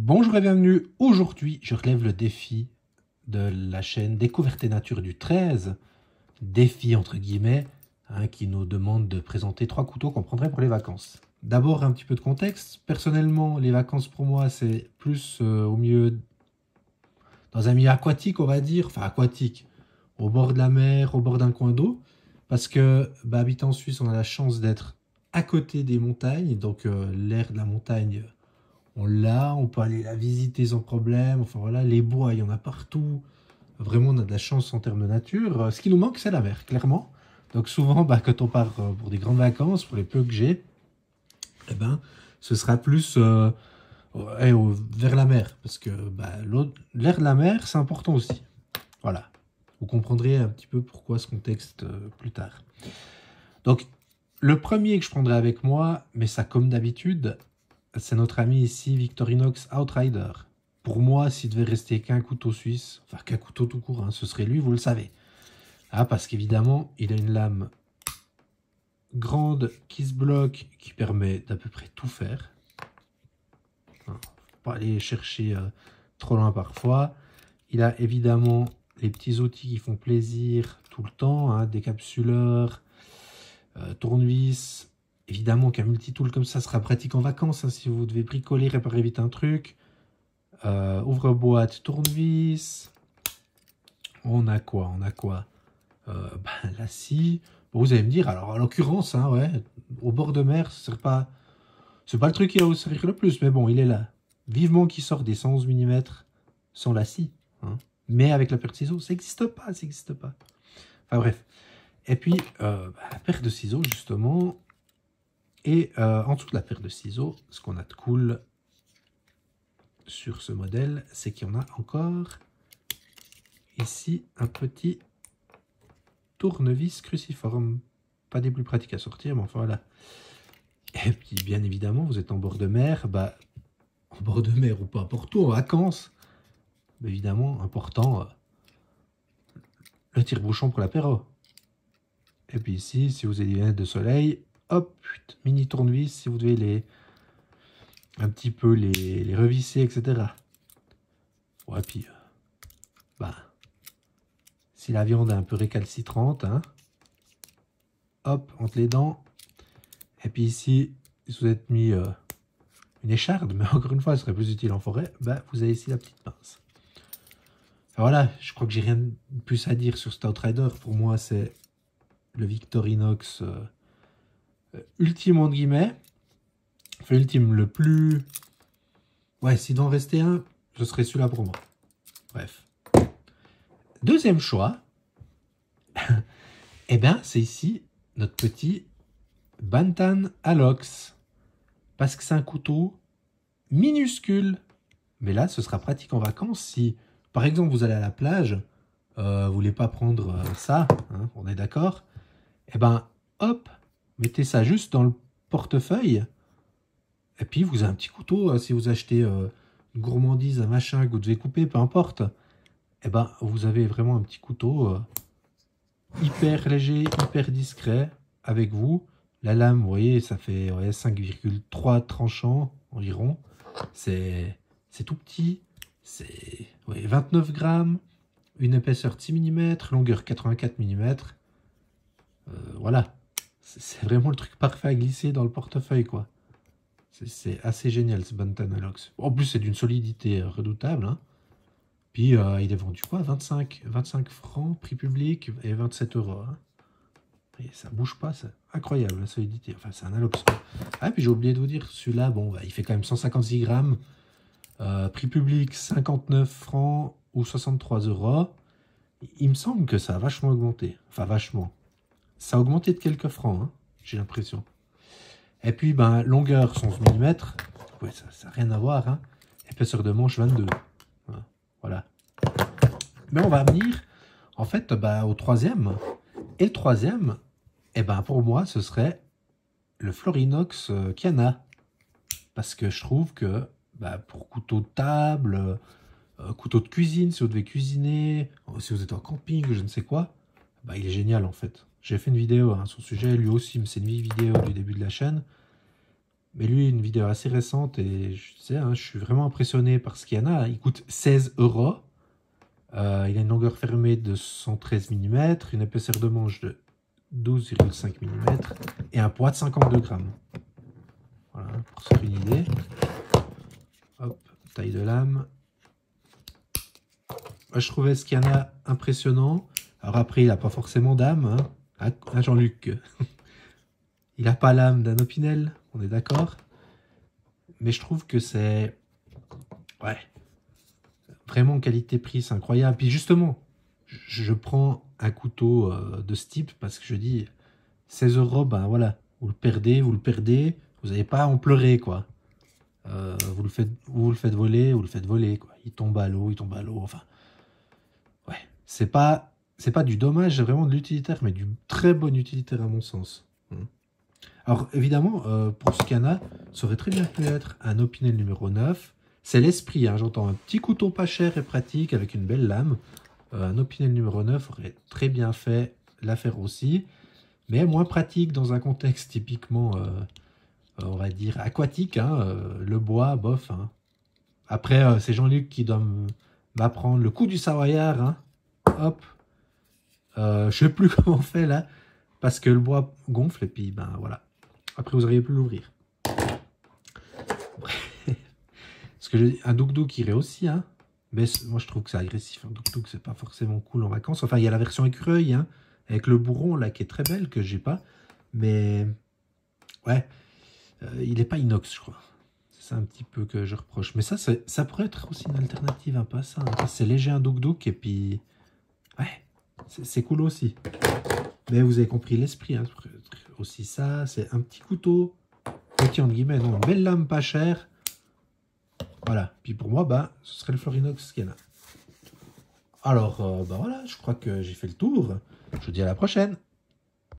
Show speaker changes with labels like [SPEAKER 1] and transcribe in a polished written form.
[SPEAKER 1] Bonjour et bienvenue. Aujourd'hui, je relève le défi de la chaîne Découverte et Nature du 13. Défi entre guillemets, qui nous demande de présenter 3 couteaux qu'on prendrait pour les vacances. D'abord, un petit peu de contexte. Personnellement, les vacances pour moi, c'est plus dans un milieu aquatique, on va dire. Enfin, aquatique, au bord de la mer, au bord d'un coin d'eau. Parce que, habitant en Suisse, on a la chance d'être à côté des montagnes. Donc, l'air de la montagne, on l'a, on peut aller la visiter sans problème. Enfin voilà, les bois, il y en a partout. Vraiment, on a de la chance en termes de nature. Ce qui nous manque, c'est la mer, clairement. Donc souvent, quand on part pour des grandes vacances, pour les peu que j'ai, ce sera plus vers la mer. Parce que l'air de la mer, c'est important aussi. Voilà. Vous comprendrez un petit peu pourquoi ce contexte plus tard. Donc, le premier que je prendrai avec moi, mais ça comme d'habitude, c'est notre ami ici, Victorinox Outrider. Pour moi, s'il devait rester qu'un couteau suisse, enfin qu'un couteau tout court, ce serait lui, vous le savez. Parce qu'évidemment, il a une lame grande qui se bloque, qui permet d'à peu près tout faire. Faut pas aller chercher trop loin parfois. Il a évidemment les petits outils qui font plaisir tout le temps, décapsuleur, tournevis. Évidemment qu'un multitool comme ça sera pratique en vacances, si vous devez bricoler, réparer vite un truc. Ouvre-boîte, tournevis. On a quoi? La scie. Bon, vous allez me dire, alors en l'occurrence, au bord de mer, c'est pas le truc qui va vous servir le plus, mais bon, il est là. Vivement qu'il sort des 111 mm sans la scie. Mais avec la paire de ciseaux, ça n'existe pas, Enfin bref. Et puis, la paire de ciseaux, justement. Et en dessous de la paire de ciseaux, ce qu'on a de cool sur ce modèle, c'est qu'il y en a encore ici un petit tournevis cruciforme. Pas des plus pratiques à sortir, mais enfin voilà. Et puis bien évidemment, vous êtes en bord de mer, en bord de mer ou pas, n'importe où, en vacances, évidemment, important, le tire-bouchon pour l'apéro. Et puis ici, si vous avez des lunettes de soleil, hop, mini tournevis, si vous devez un petit peu les revisser, etc. Ouais, puis, si la viande est un peu récalcitrante, hop, entre les dents. Et puis ici, si vous êtes mis une écharde, mais encore une fois, ce serait plus utile en forêt, vous avez ici la petite pince. Enfin, voilà, je crois que j'ai rien de plus à dire sur cet Outrider. Pour moi, c'est le Victorinox ultime, entre guillemets. Enfin, ultime, le plus... Ouais, s'il doit en rester un, ce serait celui-là pour moi. Bref. Deuxième choix, c'est ici notre petit Bantam Alox. Parce que c'est un couteau minuscule. Mais là, ce sera pratique en vacances si, par exemple, vous allez à la plage, vous voulez pas prendre ça, on est d'accord. Hop, mettez ça juste dans le portefeuille. Et puis, vous avez un petit couteau. Si vous achetez une gourmandise, un machin que vous devez couper, peu importe. Vous avez vraiment un petit couteau hyper léger, hyper discret avec vous. La lame, vous voyez, ça fait 5,3 tranchants environ. C'est tout petit. C'est 29 grammes. Une épaisseur de 6 mm, longueur 84 mm. Voilà. C'est vraiment le truc parfait à glisser dans le portefeuille, quoi. C'est assez génial, ce Bantam Alox. En plus, c'est d'une solidité redoutable. Puis, il est vendu quoi? 25 francs, prix public, et 27 €. Et ça bouge pas, c'est incroyable, la solidité. Enfin, c'est un Alox. Puis j'ai oublié de vous dire, celui-là, il fait quand même 156 grammes. Prix public, 59 francs ou 63 €. Il me semble que ça a vachement augmenté. Enfin, vachement. Ça a augmenté de quelques francs, j'ai l'impression. Et puis, longueur 11 mm. Ouais, ça n'a rien à voir. Épaisseur de manche 22. Voilà. Mais on va venir, en fait, au troisième. Et le troisième, pour moi, ce serait le Florinox Kiana. Parce que je trouve que pour couteau de table, couteau de cuisine, si vous devez cuisiner, si vous êtes en camping, je ne sais quoi, il est génial en fait. J'ai fait une vidéo sur ce sujet, lui aussi, c'est une vidéo du début de la chaîne. Mais lui, une vidéo assez récente et je sais, hein, je suis vraiment impressionné par ce qu'il y en a. Il coûte 16 €. Il a une longueur fermée de 113 mm, une épaisseur de manche de 12,5 mm et un poids de 52 grammes. Voilà, pour se faire une idée. Hop, taille de lame. Moi, je trouvais ce qu'il y en a impressionnant. Alors après, il n'a pas forcément d'âme. Hein, Jean-Luc. Il n'a pas l'âme d'un Opinel, on est d'accord. Mais je trouve que c'est... Ouais. Vraiment qualité-prix, c'est incroyable. Puis justement, je prends un couteau de ce type parce que je dis 16 €, ben voilà, vous le perdez, vous n'avez pas à en pleurer, quoi. Vous le faites voler, quoi. Il tombe à l'eau, enfin... Ouais, c'est pas du dommage, c'est vraiment de l'utilitaire, mais du très bon utilitaire à mon sens. Alors évidemment, pour ce canard, ça aurait très bien pu être un Opinel numéro 9. C'est l'esprit, hein, j'entends un petit couteau pas cher et pratique avec une belle lame. Un Opinel numéro 9 aurait très bien fait l'affaire aussi, mais moins pratique dans un contexte typiquement, on va dire, aquatique. Hein, le bois, bof. Hein. Après, c'est Jean-Luc qui doit m'apprendre le coup du savoyard. Hein. Hop. Je sais plus comment on fait là, parce que le bois gonfle et puis ben voilà. Après, vous auriez pu l'ouvrir. Parce que un douk-douk irait aussi, hein. Mais moi, je trouve que c'est agressif. Un douk-douk, c'est pas forcément cool en vacances. Enfin, il y a la version écureuil, hein, avec le bourron, là, qui est très belle, que j'ai pas. Mais, ouais, il est pas inox, je crois. C'est ça un petit peu que je reproche. Mais ça pourrait être aussi une alternative un peu à ça. Hein. C'est léger un douk-douk, et puis, ouais, c'est cool aussi. Mais vous avez compris l'esprit, hein. Aussi ça, c'est un petit couteau. Petit entre guillemets, non, une belle lame pas chère. Voilà. Puis pour moi, bah, ce serait le Florinox qu'il y en a. Alors, bah voilà, je crois que j'ai fait le tour. Je vous dis à la prochaine.